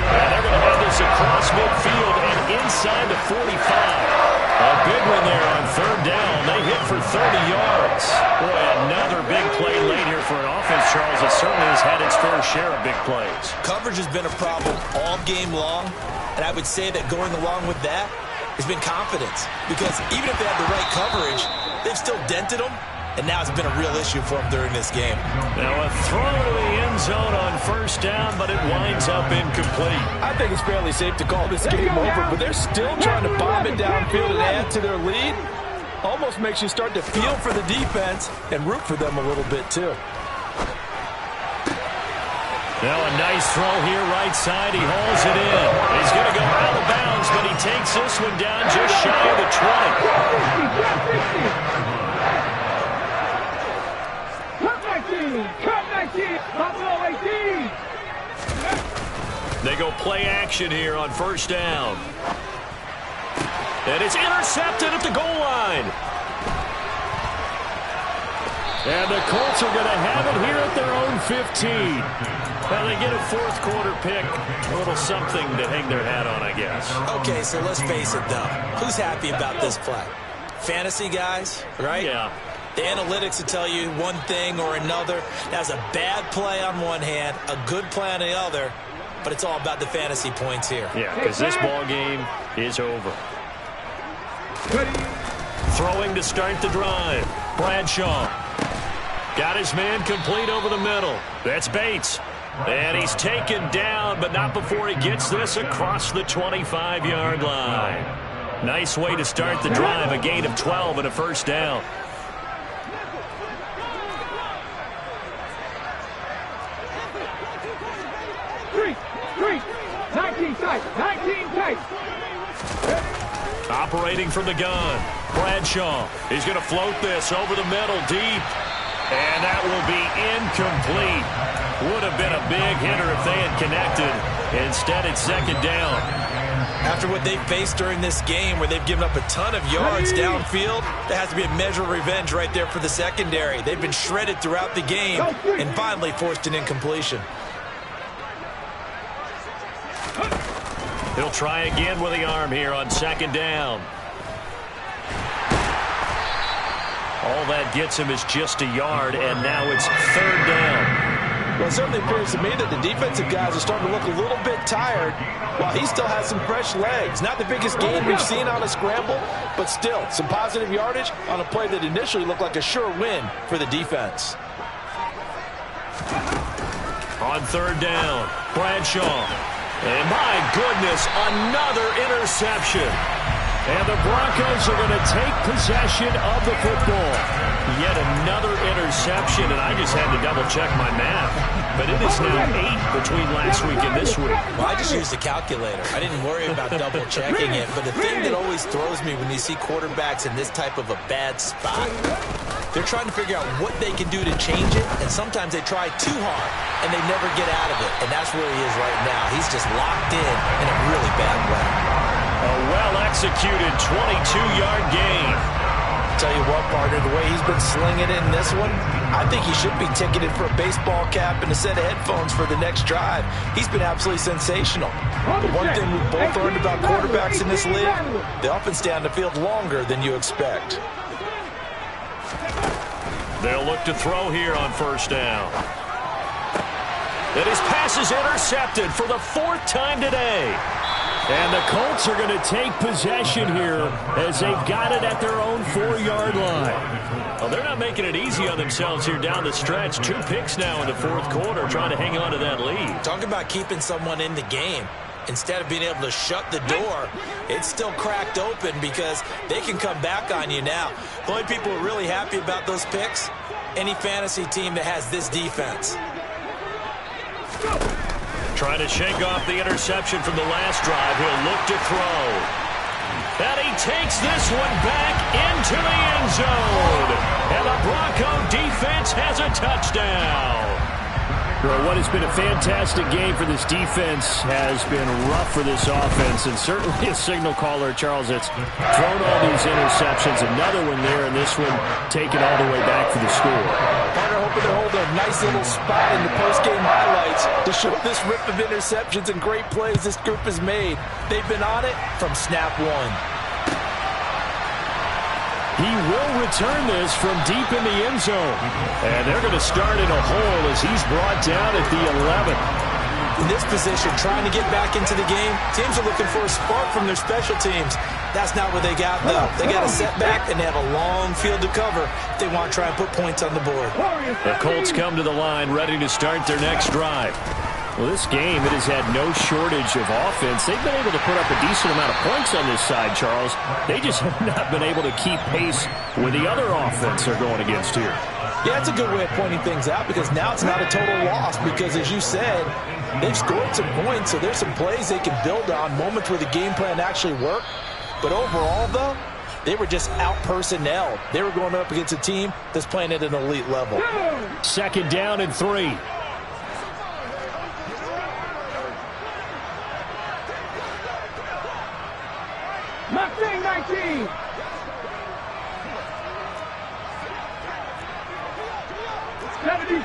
And they're going to have this across midfield and inside the 45. A big one there on 3rd down. They hit for 30 yards. Boy, another big play late here for an offense, Charles, that certainly has had its fair share of big plays. Coverage has been a problem all game long, and I would say that going along with that has been confidence. Because even if they had the right coverage, they've still dented them. And now it's been a real issue for him during this game. Now a throw to the end zone on 1st down, but it winds up incomplete. I think it's fairly safe to call this game over, but they're still trying to bomb it downfield and add to their lead. Almost makes you start to feel for the defense and root for them a little bit, too. Now a nice throw here right side. He hauls it in. He's going to go out of bounds, but he takes this one down just shy of the 20. They go play action here on 1st down. And it's intercepted at the goal line. And the Colts are going to have it here at their own 15. Well, they get a 4th quarter pick. A little something to hang their hat on, I guess. Okay, so let's face it, though. Who's happy about this play? Fantasy guys, right? Yeah. The analytics will tell you one thing or another. That's a bad play on one hand, a good play on the other, but it's all about the fantasy points here. Yeah, because this ball game is over. Throwing to start the drive. Bradshaw. Got his man complete over the middle. That's Bates. And he's taken down, but not before he gets this across the 25-yard line. Nice way to start the drive. A gain of 12 and a first down. Three. 19 tight. 19 tight. Operating from the gun. Bradshaw. He's going to float this over the middle deep. And that will be incomplete. Would have been a big hitter if they had connected. Instead, it's second down. After what they've faced during this game where they've given up a ton of yards downfield, there has to be a measure of revenge right there for the secondary. They've been shredded throughout the game and finally forced an incompletion. He'll try again with the arm here on second down. All that gets him is just a yard, and now it's third down. Well, it certainly appears to me that the defensive guys are starting to look a little bit tired while he still has some fresh legs. Not the biggest gain we've seen on a scramble, but still some positive yardage on a play that initially looked like a sure win for the defense. On third down, Bradshaw. And my goodness, another interception. And the Broncos are going to take possession of the football. Yet another interception, and I just had to double-check my math. But it is now 8 between last week and this week. Well, I just used the calculator. I didn't worry about double-checking it. But the thing that always throws me when you see quarterbacks in this type of a bad spot, they're trying to figure out what they can do to change it, and sometimes they try too hard, and they never get out of it. And that's where he is right now. He's just locked in a really bad way. A well-executed 22-yard gain. Tell you what, partner, the way he's been slinging in this one, I think he should be ticketed for a baseball cap and a set of headphones for the next drive. He's been absolutely sensational. The one thing we've both learned about quarterbacks in this league, they often stay on the field longer than you expect. They'll look to throw here on first down. And his pass is intercepted for the 4th time today. And the Colts are going to take possession here as they've got it at their own 4-yard line. Well, they're not making it easy on themselves here down the stretch. 2 picks now in the 4th quarter trying to hang on to that lead. Talk about keeping someone in the game. Instead of being able to shut the door, it's still cracked open because they can come back on you now. The only people who are really happy about those picks, any fantasy team that has this defense. Trying to shake off the interception from the last drive. He'll look to throw. And he takes this one back into the end zone. And the Bronco defense has a touchdown. Well, what has been a fantastic game for this defense has been rough for this offense, and certainly a signal caller, Charles, that's thrown all these interceptions. Another one there, and this one taken all the way back for the score. Partner, hoping to hold a nice little spot in the post-game highlights to show this rip of interceptions and great plays this group has made. They've been on it from snap one. He will return this from deep in the end zone. And they're going to start in a hole as he's brought down at the 11. In this position, trying to get back into the game, teams are looking for a spark from their special teams. That's not what they got, though. They got a setback, and they have a long field to cover if they want to try and put points on the board. The Colts come to the line ready to start their next drive. Well, this game, it has had no shortage of offense. They've been able to put up a decent amount of points on this side, Charles. They just have not been able to keep pace with the other offense they're going against here. Yeah, it's a good way of pointing things out because now it's not a total loss because, as you said, they've scored some points, so there's some plays they can build on, moments where the game plan actually worked. But overall, though, they were just out-personnelled. They were going up against a team that's playing at an elite level. Second down and 3. Mustang 19.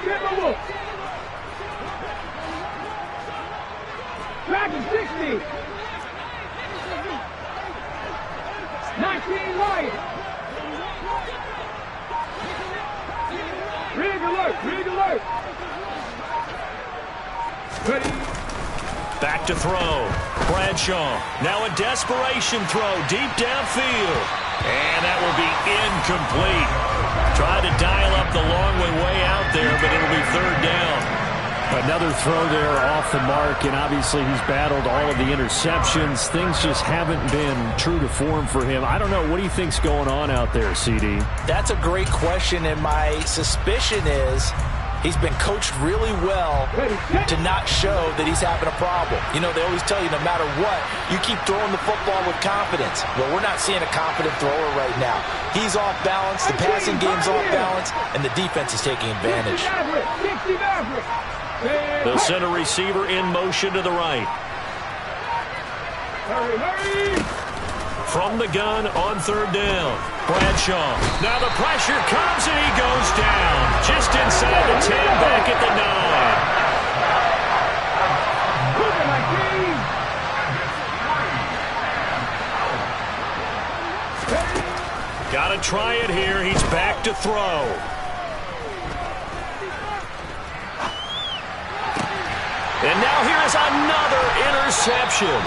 Timberwolves. Dragon 60. 19 Lions. Rig alert, rig alert. Back to throw. Bradshaw, now a desperation throw deep downfield. And that will be incomplete. Tried to dial up the long way out there, but it'll be third down. Another throw there off the mark, and obviously he's battled all of the interceptions. Things just haven't been true to form for him. I don't know. What do you think's going on out there, CD? That's a great question, and my suspicion is he's been coached really well to not show that he's having a problem. You know, they always tell you no matter what, you keep throwing the football with confidence. Well, we're not seeing a confident thrower right now. He's off balance, the passing game's off balance, and the defense is taking advantage. They'll send a receiver in motion to the right. From the gun on third down. Bradshaw. Now the pressure comes and he goes down. Just inside the 10, back at the 9. Got to try it here. He's back to throw. And now here is another interception.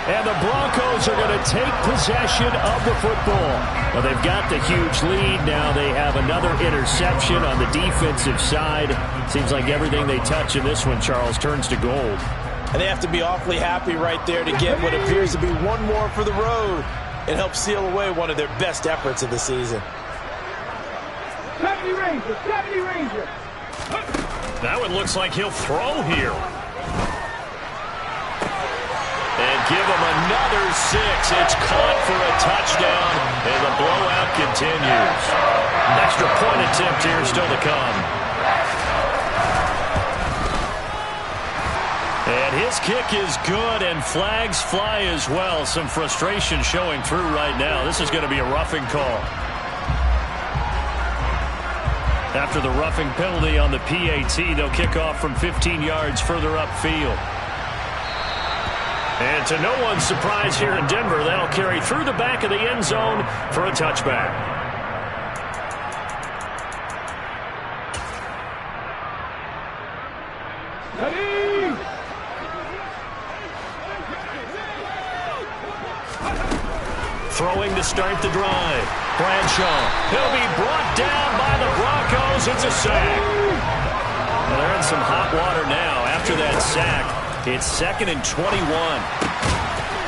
And the Broncos are going to take possession of the football. Well, they've got the huge lead. Now they have another interception on the defensive side. Seems like everything they touch in this one, Charles, turns to gold. And they have to be awfully happy right there to get what appears to be one more for the road. It helps seal away one of their best efforts of the season. 70 Ranger, 70 Ranger. Now it looks like he'll throw here. And give him another 6. It's caught for a touchdown, and the blowout continues. An extra point attempt here still to come. And his kick is good, and flags fly as well. Some frustration showing through right now. This is going to be a roughing call. After the roughing penalty on the PAT, they'll kick off from 15 yards further upfield. And to no one's surprise here in Denver, that'll carry through the back of the end zone for a touchback. Throwing to start the drive. Bradshaw. He'll be brought down by the Broncos. It's a sack. Well, they're in some hot water now after that sack. It's 2nd and 21.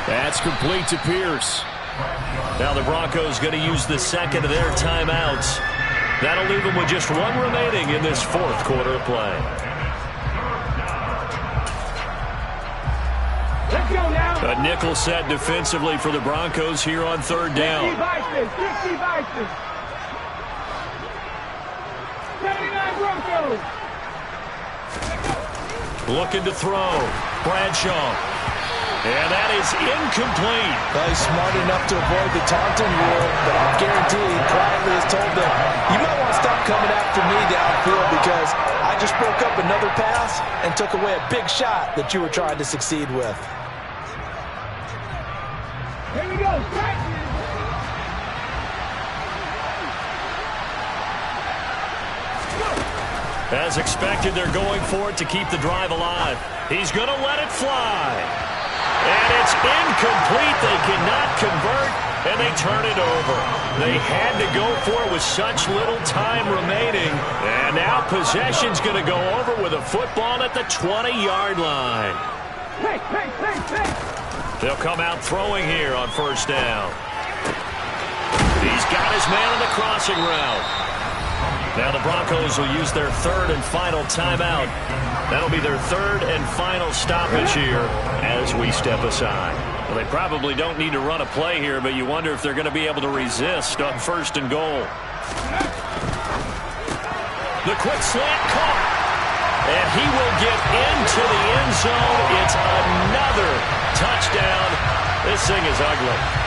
That's complete to Pierce. Now the Broncos going to use the second of their timeouts. That'll leave them with just one remaining in this fourth quarter of play. Let's go now. A nickel set defensively for the Broncos here on third down. 50 Vikings. 79 Broncos. Looking to throw. Bradshaw. And that is incomplete. Well, he's smart enough to avoid the taunting rule, but I guarantee he quietly has told them, you might want to stop coming after me downfield because I just broke up another pass and took away a big shot that you were trying to succeed with. Here we go. Strike. As expected, they're going for it to keep the drive alive. He's going to let it fly. And it's incomplete. They cannot convert, and they turn it over. They had to go for it with such little time remaining. And now possession's going to go over with a football at the 20-yard line. They'll come out throwing here on first down. He's got his man on the crossing route. Now the Broncos will use their third and final timeout. That'll be their third and final stoppage here as we step aside. Well, they probably don't need to run a play here, but you wonder if they're going to be able to resist on first and goal. The quick slant caught. And he will get into the end zone. It's another touchdown. This thing is ugly.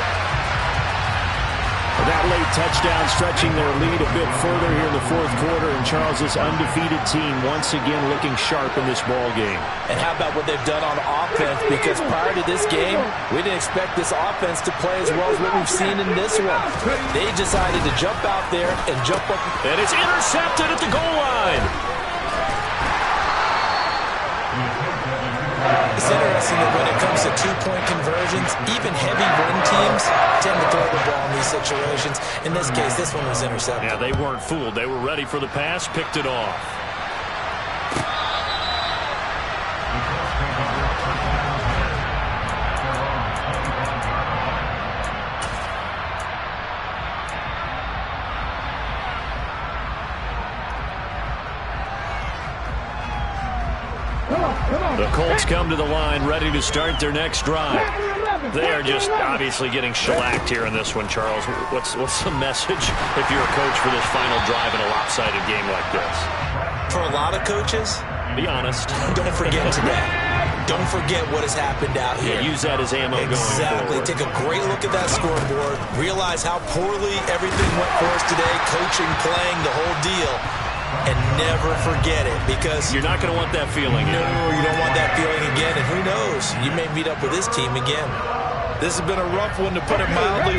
That late touchdown stretching their lead a bit further here in the fourth quarter, and Charles, this undefeated team once again looking sharp in this ball game. And how about what they've done on offense? Because prior to this game, we didn't expect this offense to play as well as what we've seen in this one. They decided to jump out there and jump up. And it's intercepted at the goal line. It's interesting noticing that when it comes to two-point conversions, even heavy run teams tend to throw the ball in these situations. In this case, this one was intercepted. Yeah, they weren't fooled. They were ready for the pass, picked it off. The Colts come to the line, ready to start their next drive. They are just obviously getting shellacked here in this one, Charles. What's the message if you're a coach for this final drive in a lopsided game like this? For a lot of coaches, be honest. Don't forget today. Don't forget what has happened out here. Yeah, use that as ammo going forward. Exactly. Take a great look at that scoreboard. Realize how poorly everything went for us today. Coaching, playing, the whole deal. And never forget it, because you're not going to want that feeling. No, you don't want that feeling again. And who knows? You may meet up with this team again. This has been a rough one, to put it mildly,